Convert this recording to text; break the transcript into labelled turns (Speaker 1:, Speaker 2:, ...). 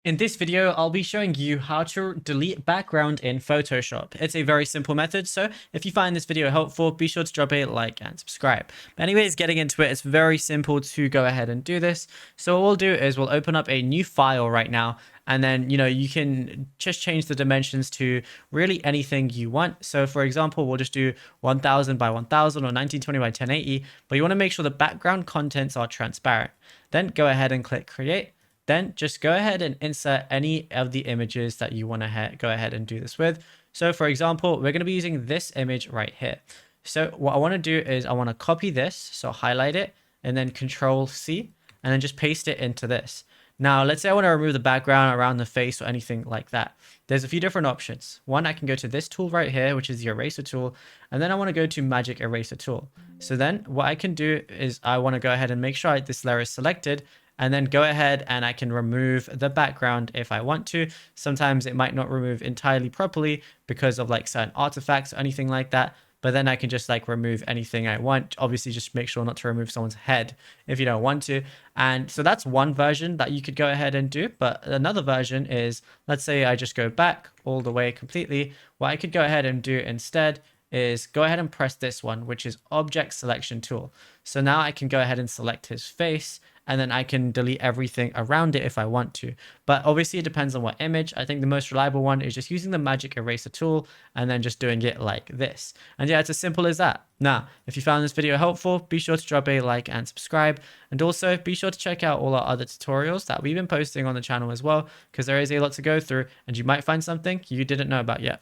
Speaker 1: In this video, I'll be showing you how to delete background in Photoshop. It's a very simple method, so if you find this video helpful, be sure to drop a like and subscribe. But anyways, getting into it, it's very simple to go ahead and do this. So what we'll do is we'll open up a new file right now, and then, you can just change the dimensions to really anything you want. So for example, we'll just do 1000 by 1000 or 1920 by 1080, but you want to make sure the background contents are transparent. Then go ahead and click create. Then just go ahead and insert any of the images that you want to go ahead and do this with. So for example, we're going to be using this image right here. So what I want to do is I want to copy this, so highlight it and then Control C and then just paste it into this. Now, let's say I want to remove the background around the face or anything like that. There's a few different options. One, I can go to this tool right here, which is the eraser tool. And then I want to go to magic eraser tool. So then what I can do is I want to go ahead and make sure this layer is selected, and then go ahead and I can remove the background if I want to. Sometimes it might not remove entirely properly because of like certain artifacts or anything like that. But then I can just like remove anything I want. Obviously, just make sure not to remove someone's head if you don't want to. And so that's one version that you could go ahead and do. But another version is, let's say I just go back all the way completely. What I could go ahead and do instead is go ahead and press this one, which is object selection tool. So now I can go ahead and select his face, and then I can delete everything around it if I want to. But obviously it depends on what image. I think the most reliable one is just using the magic eraser tool and then just doing it like this. And yeah, it's as simple as that. Now, if you found this video helpful, be sure to drop a like and subscribe. And also be sure to check out all our other tutorials that we've been posting on the channel as well, because there is a lot to go through and you might find something you didn't know about yet.